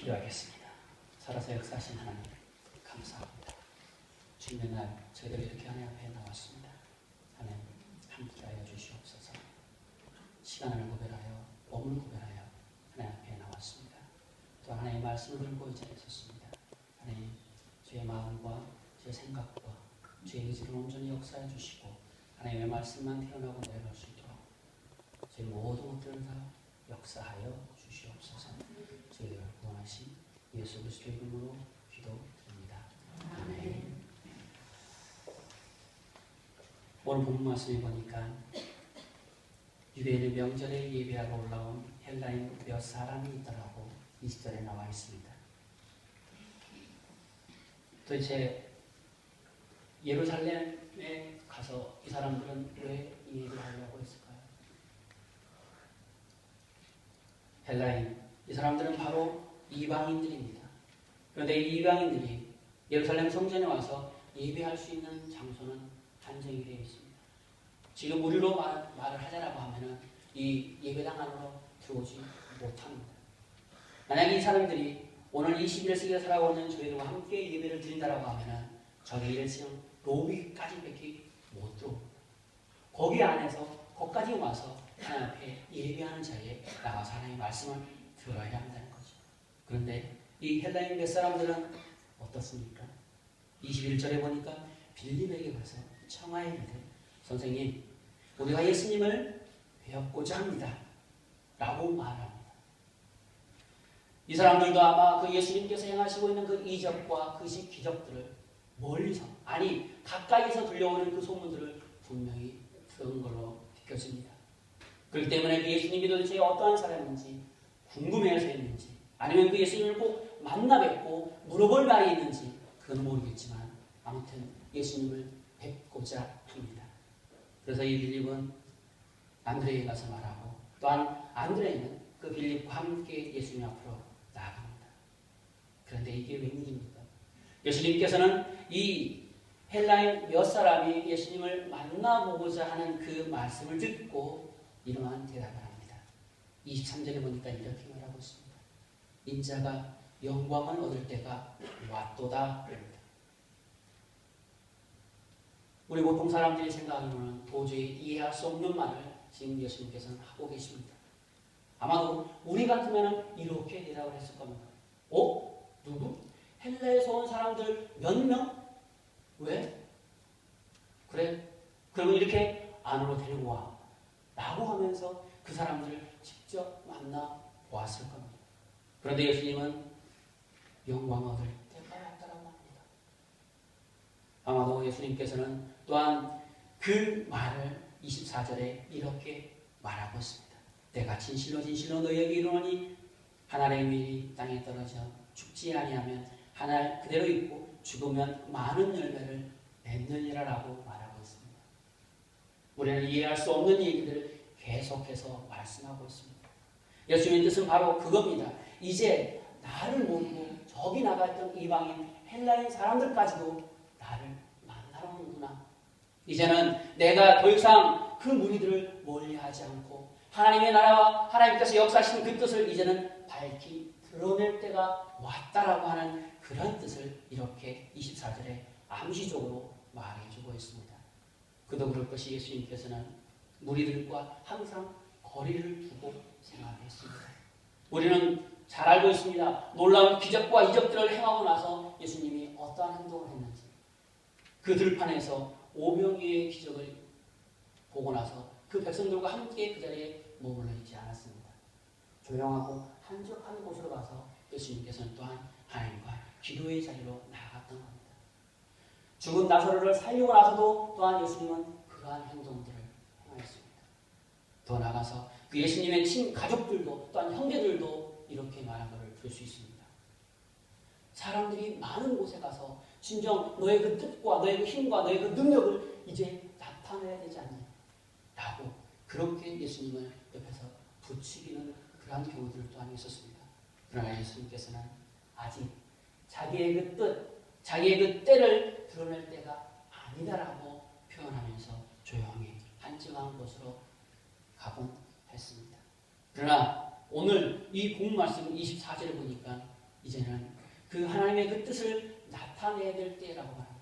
기도하겠습니다. 살아서 역사하신 하나님 감사합니다. 주님의 날 저희들이 이렇게 하나님 앞에 나왔습니다. 하나님 함께하여 주시옵소서. 시간을 구별하여 몸을 구별하여 하나님 앞에 나왔습니다. 또 하나님의 말씀을 들고 이 자리에 섰습니다. 하나님 주의 마음과 주의 생각과 주의 의지를 온전히 역사해 주시고 하나님의 말씀만 태어나고 내려갈 수 있도록 저희 모든 것들을 다 역사하여 주시옵소서. 저희를 구원하신 예수 그리스도의 이름으로 기도드립니다. 아멘. 오늘 본문 말씀에 보니까 유대인의 명절에 예배하러 올라온 헬라인 몇 사람이 있더라고 20절에 나와 있습니다. 도대체 예루살렘에 가서 이 사람들은 왜 이 예배를 하려고 했을까요? 헬라인, 이 사람들은 바로 이방인들입니다. 그런데 이 이방인들이 예루살렘 성전에 와서 예배할 수 있는 장소는 한정이 되어 있습니다. 지금 우리로 말을 하자라고 하면은 이 예배당 안으로 들어오지 못합니다. 만약에 이 사람들이 오늘 21세기에 살아가고 있는 저희들과 함께 예배를 드린다라고 하면은 저기 일시는 로비까지밖에 못 들어옵니다. 거기 안에서 거기까지 와서 하나님 앞에 예배하는 자리에 나가서 하나님의 말씀을 들어야 한다는 거죠. 그런데 이 헬라인 몇 사람들은 어떻습니까? 21절에 보니까 빌립에게 가서 청하에 이르되 선생님 우리가 예수님을 배웠고자 합니다 라고 말합니다. 이 사람들도 아마 그 예수님께서 행하시고 있는 그 이적과 그 기적들을 멀리서 아니 가까이서 들려오는 그 소문들을 분명히 들은 걸로 느껴집니다. 그렇기 때문에 그 예수님이 도대체 어떠한 사람인지 궁금해서 했는지 아니면 그 예수님을 꼭 만나 뵙고 물어볼 말이 있는지 그건 모르겠지만 아무튼 예수님을 뵙고자 합니다. 그래서 이 빌립은 안드레에게 가서 말하고 또한 안드레는 그 빌립과 함께 예수님 앞으로 나아갑니다. 그런데 이게 웬일입니까? 예수님께서는 이 헬라인 몇 사람이 예수님을 만나보고자 하는 그 말씀을 듣고 이러한 대답을 합니다. 23절에 보니까 이렇게 말하고 있습니다. 인자가 영광을 얻을 때가 왔도다. 우리 보통 사람들이 생각하기로는 도저히 이해할 수 없는 말을 지금 예수님께서는 하고 계십니다. 아마도 우리 같으면 이렇게 대답을 했을 겁니다. 누구? 헬라에서 온 사람들 몇 명? 왜? 그래? 그러면 이렇게 안으로 데리고 와. 라고 하면서 그 사람들을 직접 만나 보았을 겁니다. 그런데 예수님은 영광 얻을 때가 왔다라고 합니다. 아마도 예수님께서는 또한 그 말을 24절에 이렇게 말하고 있습니다. 내가 진실로 진실로 너희에게 이르노니 한 알의 밀이 땅에 떨어져 죽지 아니하면 한 알 그대로 있고 죽으면 많은 열매를 맺느니라라고 말하고 있습니다. 우리는 이해할 수 없는 얘기들을 계속해서 말씀하고 있습니다. 예수님의 뜻은 바로 그겁니다. 이제 나를 모르고 저기 나갔던 이방인 헬라인 사람들까지도 나를 만나러 오는구나. 이제는 내가 더 이상 그 무리들을 멀리하지 않고 하나님의 나라와 하나님께서 역사하시는 그 뜻을 이제는 밝히 드러낼 때가 왔다라고 하는 그런 뜻을 이렇게 24절에 암시적으로 말해주고 있습니다. 그도 그럴 것이 예수님께서는 무리들과 항상 거리를 두고 생활했습니다. 우리는 잘 알고 있습니다. 놀라운 기적과 이적들을 행하고 나서 예수님이 어떠한 행동을 했는지 그 들판에서 오병이의 기적을 보고 나서 그 백성들과 함께 그 자리에 머물러 있지 않았습니다. 조용하고 한적한 곳으로 가서 예수님께서는 또한 하나님과 기도의 자리로 나아갔던 겁니다. 죽은 나사로를 살리고 나서도 또한 예수님은 그러한 행동들을 행하였습니다. 더 나아가서 그 예수님의 친 가족들도 또한 형제들도 이렇게 말한 것을 들 수 있습니다. 사람들이 많은 곳에 가서 진정 너의 그 뜻과 너의 그 힘과 너의 그 능력을 이제 나타내야 되지 않니? 라고 그렇게 예수님을 옆에서 부추기는 그러한 경우들 또한 있었습니다. 그러나 예수님께서는 아직 자기의 그 뜻, 자기의 그 때를 드러낼 때가 아니다라고 표현하면서 조용히 한적한 곳으로 가곤 했습니다. 그러나 오늘 이 본 말씀 24절에 보니까 이제는 그 하나님의 그 뜻을 나타내야 될 때라고 말합니다.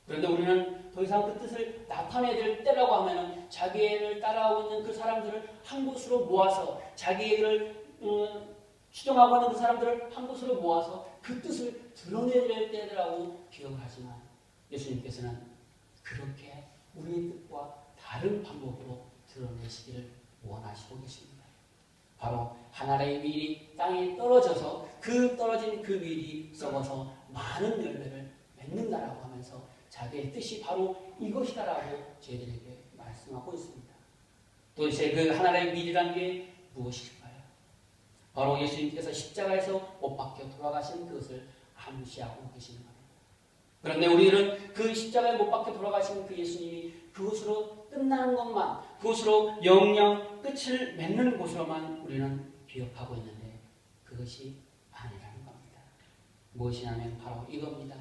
그런데 우리는 더 이상 그 뜻을 나타내야 될 때라고 하면 자기를 따라오고 있는 그 사람들을 한 곳으로 모아서 자기를 추종하고 있는 그 사람들을 한 곳으로 모아서 그 뜻을 드러내야 될 때라고 기억을 하지만 예수님께서는 그렇게 우리의 뜻과 다른 방법으로 드러내시기를 원하시고 계십니다. 바로 하나의 밀이 땅에 떨어져서 그 떨어진 그 밀이 썩어서 많은 열매를 맺는다라고 하면서 자기의 뜻이 바로 이것이다라고 저희들에게 말씀하고 있습니다. 도대체 그 하나의 밀이란 게 무엇일까요? 바로 예수님께서 십자가에서 못 박혀 돌아가신 그것을 암시하고 계시는 겁니다. 그런데 우리는 그 십자가에 못 박혀 돌아가신 그 예수님이 그것으로 끝나는 것만, 그것으로 영영 끝을 맺는 곳으로만 우리는 기억하고 있는데 그것이 아니라는 겁니다. 무엇이냐면 바로 이겁니다.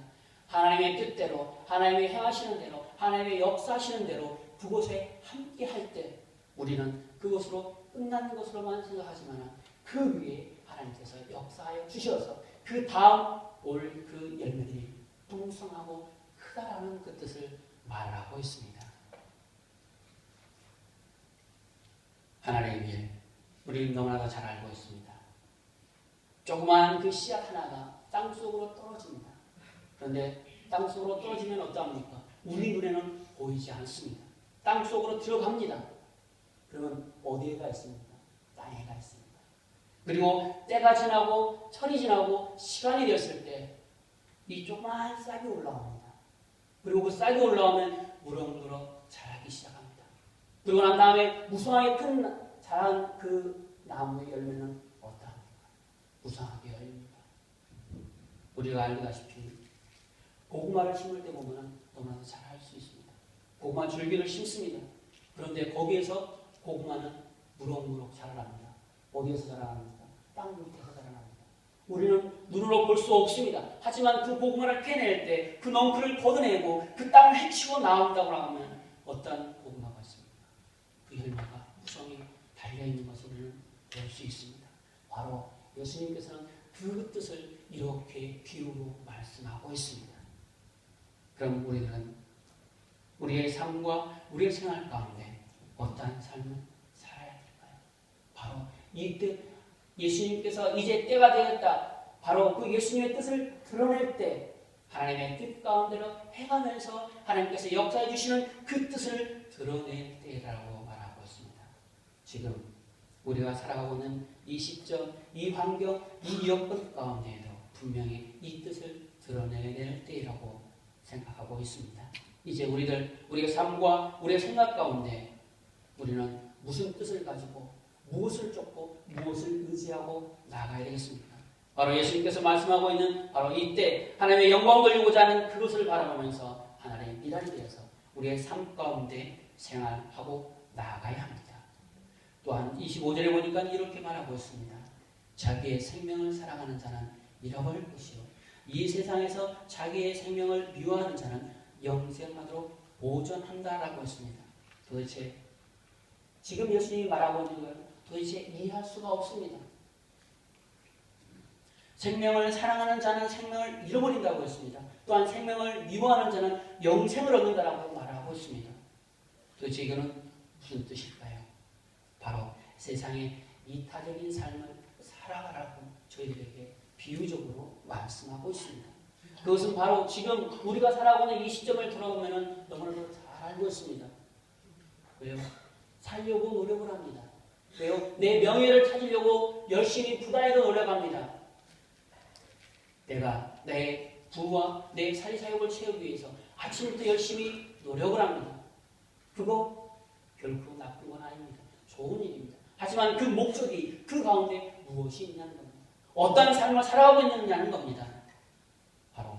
하나님의 뜻대로, 하나님의 행하시는 대로, 하나님의 역사하시는 대로 그곳에 함께 할 때 우리는 그것으로 끝나는 것으로만 생각하지만 그 위에 하나님께서 역사하여 주셔서 그 다음 올 그 열매들이 풍성하고 크다라는 그 뜻을 말하고 있습니다. 하나님의 밀, 우리는 너무나도 잘 알고 있습니다. 조그마한 그 씨앗 하나가 땅속으로 떨어집니다. 그런데 땅속으로 떨어지면 어떠합니까? 우리 눈에는 보이지 않습니다. 땅속으로 들어갑니다. 그러면 어디에가 있습니까? 땅에가 있습니다. 그리고 때가 지나고 철이 지나고 시간이 되었을 때 이 조그마한 싹이 올라옵니다. 그리고 그 싹이 올라오면 무럭무럭 자라기 시작합니다. 그리고 난 다음에 무성하게 큰 자란 그 나무의 열매는 어떠합니까? 무성하게 열립니다. 우리가 알다시피 고구마를 심을 때 보면 너무나도 잘 알 수 있습니다. 고구마 줄기를 심습니다. 그런데 거기에서 고구마는 무럭무럭 자라납니다. 어디에서 자라납니까? 땅 밑에서 자라납니다. 우리는 눈으로 볼 수 없습니다. 하지만 그 고구마를 캐낼 때 그 넝쿨을 걷어내고 그 땅을 헤치고 나온다고 하면 어떤 고구마가 있습니까? 그 열매가 무성히 달려있는 것을 우리는 볼 수 있습니다. 바로 예수님께서는 그 뜻을 이렇게 비유로 말씀하고 있습니다. 그럼 우리들은 우리의 삶과 우리의 생활 가운데 어떠한 삶을 살아야 될까요? 바로 이 뜻, 예수님께서 이제 때가 되었다. 바로 그 예수님의 뜻을 드러낼 때 하나님의 뜻 가운데로 행하면서 하나님께서 역사해 주시는 그 뜻을 드러낼 때라고 말하고 있습니다. 지금 우리가 살아가고 있는 이 시점, 이 환경, 이 여건 가운데에도 분명히 이 뜻을 드러내야 때라고 생각하고 있습니다. 이제 우리의 삶과 우리의 생각 가운데 우리는 무슨 뜻을 가지고 무엇을 쫓고 무엇을 의지하고 나가야 되겠습니까? 바로 예수님께서 말씀하고 있는 바로 이때 하나님의 영광 돌리고자 하는 그것을 바라보면서 하나님의 미랄이 되어서 우리의 삶 가운데 생활하고 나아가야 합니다. 또한 25절에 보니까 이렇게 말하고 있습니다. 자기의 생명을 사랑하는 자는 잃어버릴 것이요 이 세상에서 자기의 생명을 미워하는 자는 영생하도록 보존한다라고 했습니다. 도대체 지금 예수님이 말하고 있는 걸 도대체 이해할 수가 없습니다. 생명을 사랑하는 자는 생명을 잃어버린다고 했습니다. 또한 생명을 미워하는 자는 영생을 얻는다라고 말하고 있습니다. 도대체 이거는 무슨 뜻일까요? 바로 세상의 이타적인 삶을 살아가라고 저희들에게 비유적으로 말씀하고 있습니다. 그것은 바로 지금 우리가 살아가고 있는 이 시점을 돌아보면 너무나도 잘 알고 있습니다. 왜요? 살려고 노력을 합니다. 왜요? 내 명예를 찾으려고 열심히 부단히도 노력합니다. 내가 내 부와 내 사리사욕을 채우기 위해서 아침부터 열심히 노력을 합니다. 그거 결코 나쁜 건 아닙니다. 좋은 일입니다. 하지만 그 목적이 그 가운데 무엇이 있냐는 겁니다. 어떤 삶을 살아가고 있느냐는 겁니다. 바로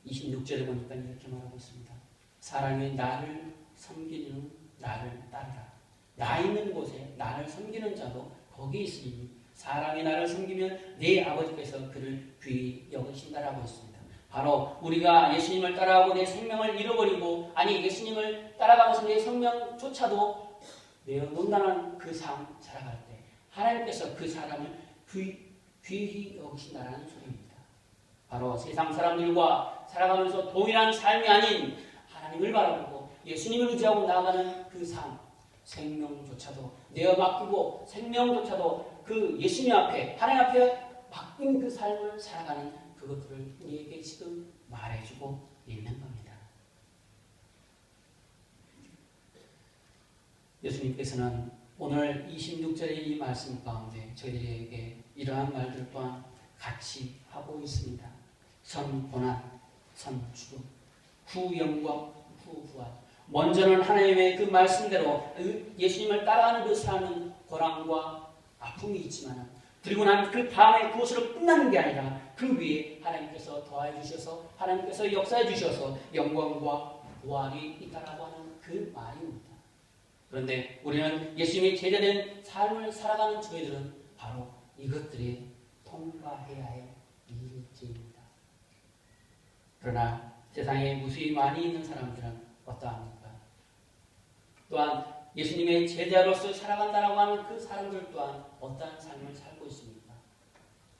26절에 보니까 이렇게 말하고 있습니다. 사람이 나를 섬기는 나를 따르라. 나 있는 곳에 나를 섬기는 자도 거기 있으니 사람이 나를 섬기면 내 아버지께서 그를 귀히 여기신다라고 했습니다. 바로 우리가 예수님을 따라가고 내 생명을 잃어버리고 아니 예수님을 따라가면서 내 생명조차도 내어놓는다는 그 삶 살아갈 때 하나님께서 그 사람을 귀히 귀히 여기신다라는 소리입니다. 바로 세상 사람들과 살아가면서 동일한 삶이 아닌 하나님을 바라보고 예수님을 의지하고 나아가는 그 삶, 생명조차도 내어 맡기고 생명조차도 그 예수님 앞에 하나님 앞에 바뀐 그 삶을 살아가는 그것들을 우리에게 지금 말해주고 있는 겁니다. 예수님께서는 오늘 26절의 이 말씀 가운데 저희들에게 이러한 말들 또한 같이 하고 있습니다. 선 고난, 선 죽음, 후 영광, 후 부활. 먼저는 하나님의 그 말씀대로 예수님을 따라가는 그 삶은 고난과 아픔이 있지만 그리고 난 그 다음에 그것으로 끝나는 게 아니라 그 위에 하나님께서 더해 주셔서 하나님께서 역사해 주셔서 영광과 부활이 있다라고 하는 그 말입니다. 그런데 우리는 예수님의 제자된 삶을 살아가는 저희들은 바로 이것들이 통과해야 할 일일지입니다. 그러나 세상에 무수히 많이 있는 사람들은 어떠합니까? 또한 예수님의 제자로서 살아간다라고 하는 그 사람들 또한 어떠한 삶을 살고 있습니까?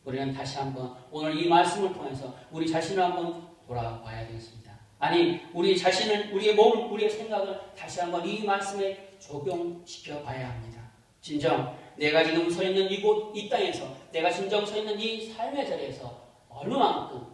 우리는 다시 한번 오늘 이 말씀을 통해서 우리 자신을 한번 돌아봐야 되겠습니다. 아니, 우리 자신을, 우리의 몸, 우리의 생각을 다시 한번 이 말씀에 적용시켜 봐야 합니다. 진정 내가 지금 서 있는 이곳, 이 땅에서 내가 진정 서 있는 이 삶의 자리에서 얼마만큼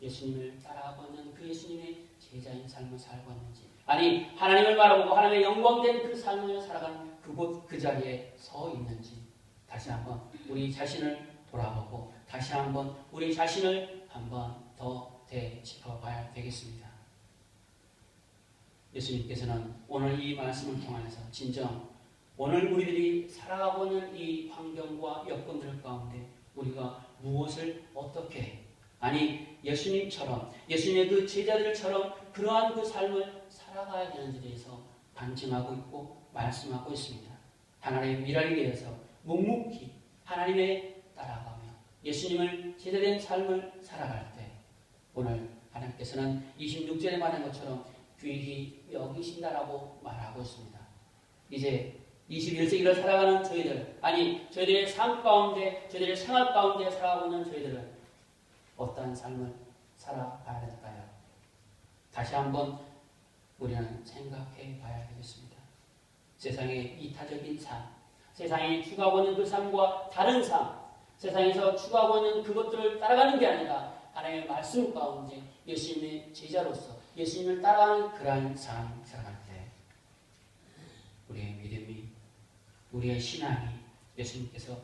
예수님을 따라가고 있는 그 예수님의 제자인 삶을 살고 있는지, 아니 하나님을 바라보고 하나님의 영광된 그 삶을 살아가는 그곳 그 자리에 서 있는지 다시 한번 우리 자신을 돌아보고 다시 한번 우리 자신을 한번 더 되짚어봐야 되겠습니다. 예수님께서는 오늘 이 말씀을 통해서 진정 오늘 우리들이 살아가고 있는 이 환경과 여건들 가운데 우리가 무엇을 어떻게, 아니 예수님처럼 예수님의 그 제자들처럼 그러한 그 삶을 살아가야 되는지에 대해서 반증하고 있고 말씀하고 있습니다. 하나님의 미랄에 대해서 묵묵히 하나님의 따라가며 예수님을 제자된 삶을 살아갈 때 오늘 하나님께서는 26절에 말한 것처럼 귀히 여기신다라고 말하고 있습니다. 이제 21세기를 살아가는 저희들, 아니 저희들의 삶 가운데 저희들의 생활 가운데 살아가고 있는 저희들은 어떠한 삶을 살아가야 될까요? 다시 한번 우리는 생각해 봐야 되겠습니다. 세상의 이타적인 삶, 세상이 추구하고 있는 그 삶과 다른 삶, 세상에서 추구하고 있는 그것들을 따라가는 게 아니라 하나님의 말씀 가운데 예수님의 제자로서 예수님을 따라가는 그러한 삶 살아갈 때 우리의 믿음이, 우리의 신앙이 예수님께서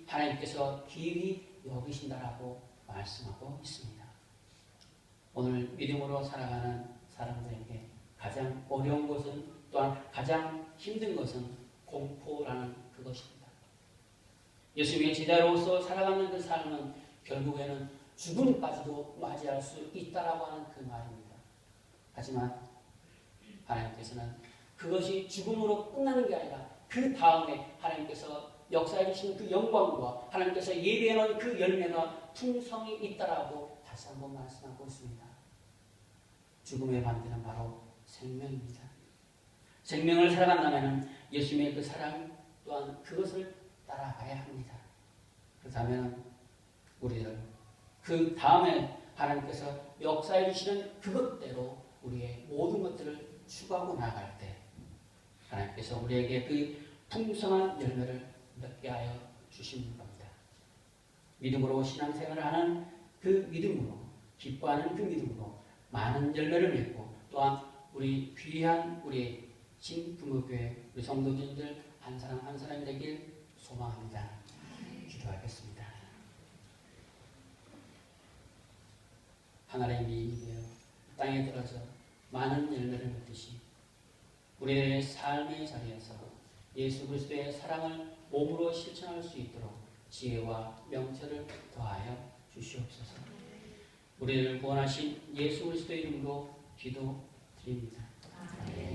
하나님께서 귀히 여기신다라고 말씀하고 있습니다. 오늘 믿음으로 살아가는 사람들에게 가장 어려운 것은 또한 가장 힘든 것은 공포라는 그것입니다. 예수님의 제자로서 살아가는 그 삶은 결국에는 죽음까지도 맞이할 수 있다라고 하는 그 말입니다. 하지만 하나님께서는 그것이 죽음으로 끝나는 게 아니라 그 다음에 하나님께서 역사해 주시는 그 영광과 하나님께서 예비해 놓은 그 열매가 풍성이 있다라고 다시 한번 말씀하고 있습니다. 죽음의 반대는 바로 생명입니다. 생명을 살아간다면 예수님의 그 사랑 또한 그것을 따라가야 합니다. 그렇다면 우리들 그 다음에 하나님께서 역사해 주시는 그것대로 우리의 모든 것들을 추구하고 나아갈 때 하나님께서 우리에게 그 풍성한 열매를 맺게 하여 주시는 겁니다. 믿음으로 신앙생활을 하는 그 믿음으로, 기뻐하는 그 믿음으로 많은 열매를 맺고 또한 우리 귀한 우리 진부모교회 우리 성도님들 한 사람 한 사람이 되길 소망합니다. 기도하겠습니다. 하나님의 미인이 되어 땅에 들어서 많은 열매를 맺듯이 우리의 삶의 자리에서 예수 그리스도의 사랑을 몸으로 실천할 수 있도록 지혜와 명철을 더하여 주시옵소서. 우리를 구원하신 예수 그리스도의 이름으로 기도드립니다. 아멘.